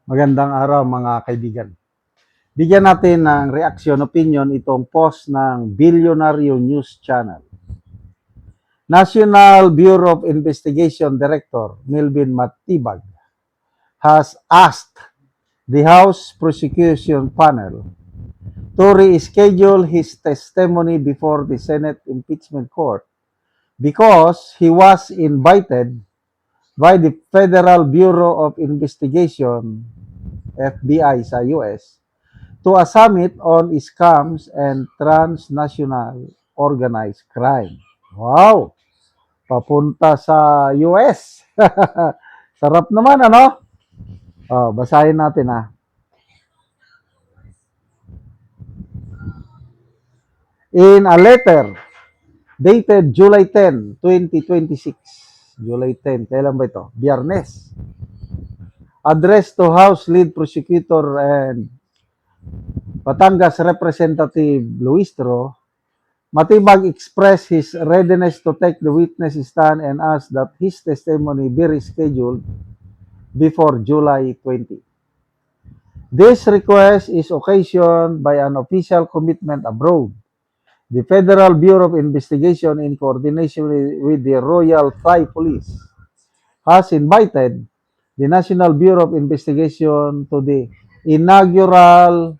Magandang araw mga kaibigan. Bigyan natin ng reaksyon, opinion itong post ng Bilyonaryo News Channel. National Bureau of Investigation Director Melvin Matibag has asked the House Prosecution Panel to reschedule his testimony before the Senate Impeachment Court because he was invited by the Federal Bureau of Investigation, FBI sa US, to a summit on scams and transnational organized crime. Wow! Papunta sa US. Sarap naman, ano? Oh, basahin natin, ha. In a letter dated July 10, 2026. July 10, kailan ba ito? Biyernes. Addressed to House Lead Prosecutor and Batangas Representative Luis Tro, Matibag expressed his readiness to take the witness stand and asked that his testimony be rescheduled before July 20. This request is occasioned by an official commitment abroad. The Federal Bureau of Investigation, in coordination with the Royal Thai Police, has invited the National Bureau of Investigation to the inaugural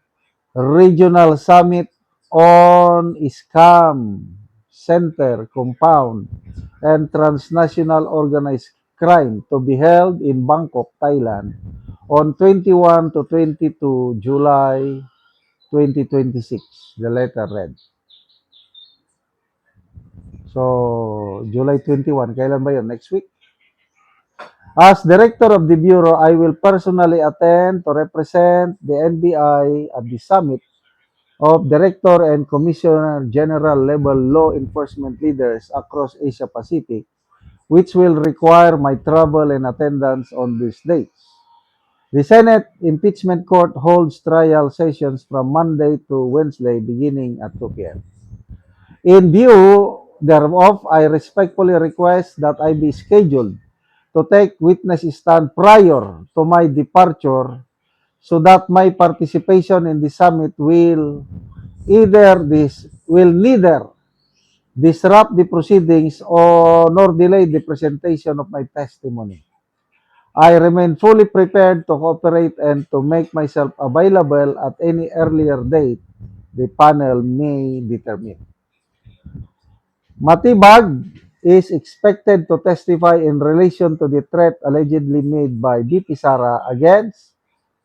Regional Summit on Scam, Center, Compound, and Transnational Organized Crime to be held in Bangkok, Thailand on 21 to 22 July 2026, the letter read. So, July 21, kailan ba yun? Next week? As Director of the Bureau, I will personally attend to represent the NBI at the summit of Director and Commissioner General level law enforcement leaders across Asia Pacific, which will require my travel and attendance on these dates. The Senate Impeachment Court holds trial sessions from Monday to Wednesday beginning at 2 p.m. In view thereof, I respectfully request that I be scheduled to take witness stand prior to my departure so that my participation in the summit will neither disrupt the proceedings or nor delay the presentation of my testimony. I remain fully prepared to cooperate and to make myself available at any earlier date the panel may determine. Matibag is expected to testify in relation to the threat allegedly made by VP Sara against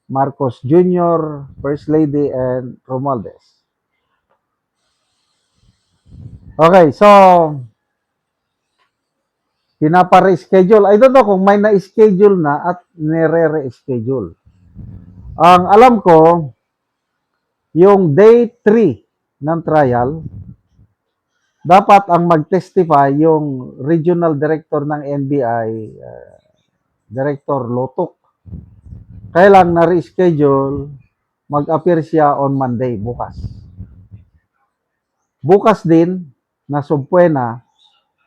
Marcos Jr., First Lady, and Romualdez. Okay, so pinapa-reschedule. I don't know kung may na-schedule na at nire-reschedule. Ang alam ko, yung day 3 ng trial, dapat ang mag-testify yung regional director ng NBI, Director Lotok. Kaya lang na-reschedule, mag-appear siya on Monday, bukas. Bukas din, na Subpuena,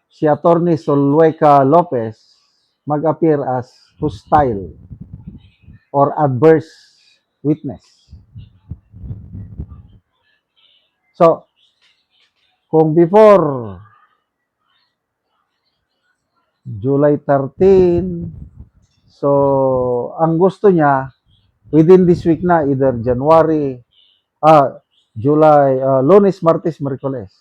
si Attorney Solhueca Lopez mag-appear as hostile or adverse witness. So, kung before July 13, so ang gusto niya within this week na, either July, Lunes, Martes, Miyerkules.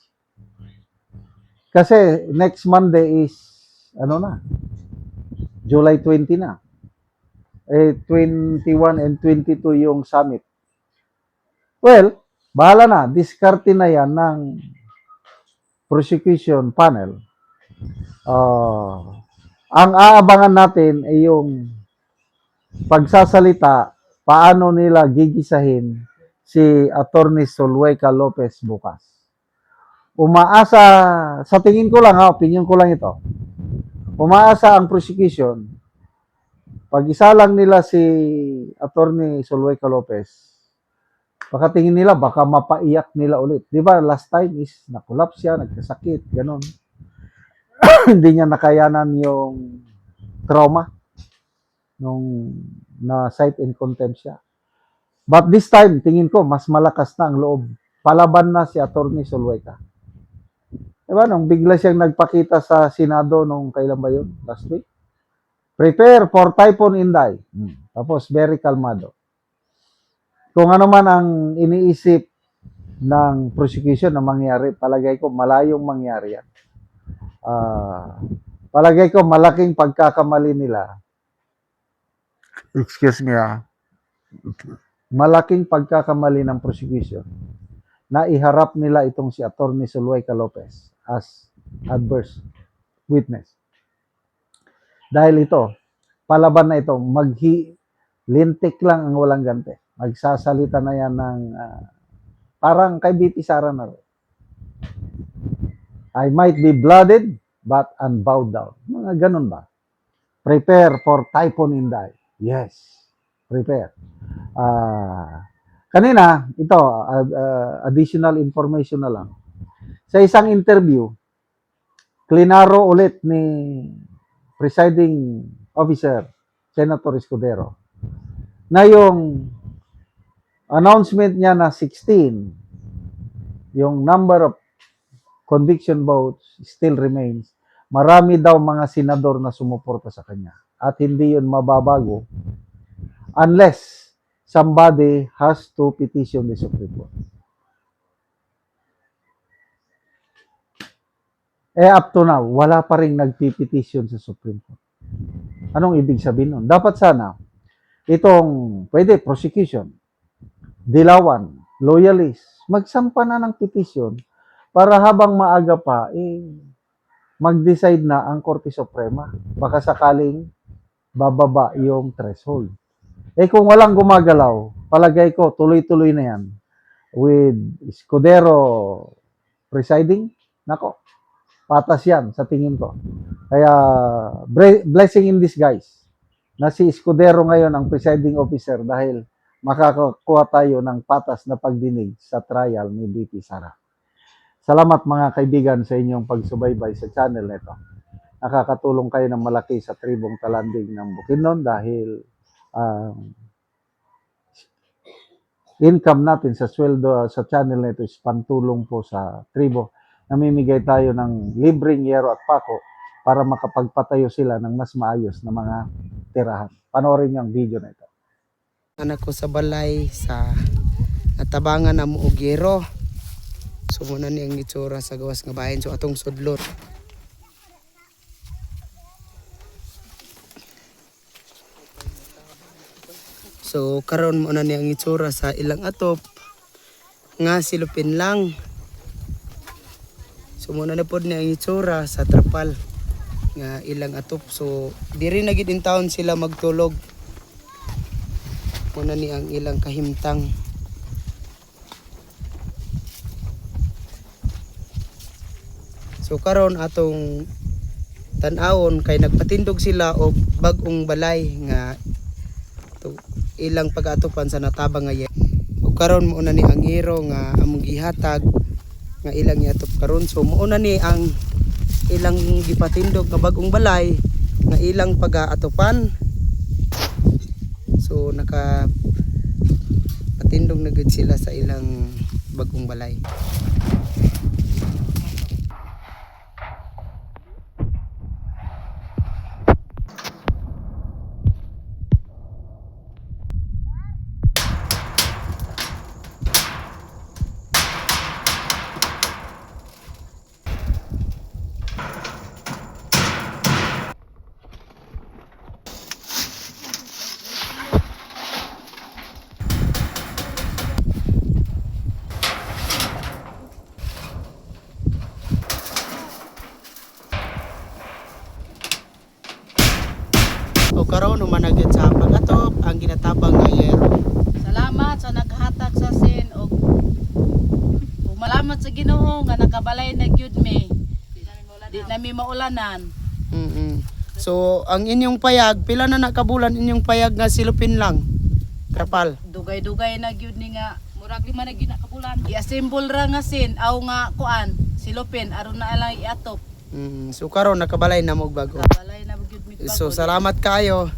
Kasi next Monday is July 20 na. 21 and 22 yung summit. Well, bahala na. Diskarte na yan ng prosecution panel. Ang aabangan natin ay yung pagsasalita, paano nila gigisahin si Attorney Solhueca Lopez bukas. Umaasa, sa tingin ko lang opinion ko lang ito. Umaasa ang prosecution, pag isa lang nila si Attorney Solhueca Lopez, baka tingin nila, baka mapaiyak nila ulit. Di ba, last time is nakulaps siya, nagkasakit, ganun. Hindi niya nakayanan yung trauma. nung na cite in contempt siya. But this time, tingin ko, mas malakas na ang loob. Palaban na si Atty. Zulueta. Diba, nung bigla siyang nagpakita sa Senado nung kailan ba yun? Last week? Prepare for Typhoon Inday. Tapos, very kalmado. Kung ano man ang iniisip ng prosecution na mangyari, palagay ko malayong mangyari yan. Palagay ko malaking pagkakamali nila. Excuse me malaking pagkakamali ng prosecution na iharap nila itong si Atty. Zulueta Lopez as adverse witness. Dahil ito, palaban na ito, lintik lang ang walang gante. Magsasalita na yan ng parang kay BP Sara na rin. I might be blooded, but unbowed down. Mga ganun ba? Prepare for Typhoon Inday. Yes, prepare. Kanina, ito, additional information na lang. Sa isang interview, klinaro ulit ni presiding officer, Senator Escudero, na yung announcement niya na 16, yung number of conviction votes still remains, marami daw mga senador na sumuporta sa kanya. At hindi yun mababago unless somebody has to petition the Supreme Court. Up to now, wala pa rin nagpipetition sa Supreme Court. Anong ibig sabihin nun? Dapat sana, itong, pwede, prosecution, dilawan, loyalist, magsampa na ng petition para habang maaga pa, mag-decide na ang Korte Suprema. Baka sakaling bababa yung threshold. Kung walang gumagalaw, palagay ko, tuloy-tuloy na yan. With Escudero presiding, nako, patas yan sa tingin ko. Kaya, blessing in disguise na si Escudero ngayon ang presiding officer dahil makakakuha tayo ng patas na pagdinig sa trial ni BP Sara. Salamat mga kaibigan sa inyong pagsubaybay sa channel nito. Nakakatulong kayo ng malaki sa tribong Talanding ng Bukidnon dahil income natin sa sweldo sa channel nito is pantulong po sa tribo. Namimigay tayo ng libreng yero at pako para makapagpatayo sila ng mas maayos na mga tirahan. Panoorin niyo ang video na ito. Anak ko sa balay sa natabangan na mo og yero. So muna ni ang itsura sa gawas nga bahin so atong sudlot. So karon mo na ni ang itsura sa ilang atop nga silupin lang. So muna na pod ni ang itsura sa trapal nga ilang atop. So diri na gid in town sila magtulog. Muna ni ang ilang kahimtang. So karon atong tan-awon kay nagpatindog sila og bag-ong balay nga ilang pag-atupan sa natabang nga yen. Ug karon mo na ni ang iro nga among gihatag nga ilang iatop karon. So mo na ni ang ilang gipatindog nga bag-ong balay nga ilang pag-atupan. So naka patindog na gud sila sa ilang bag-ong balay. O karon humanagid sa pag-atop ang ginatabang nga yero. Salamat sa naghatag sa sin og malamat sa Ginoo nga nakabalay na gyud mi. Di nami maulanan. So ang inyong payag pila na nakabulan inyong payag nga silupin lang. Trapal. Dugay-dugay na gyud ni nga murag lima na gyud na kabulan. I-assemble ra nga sin aw nga kuan silupin aron na lang iatop. So karon nakabalay na mo og bago. Kabalay na gyud mi. So salamat kayo.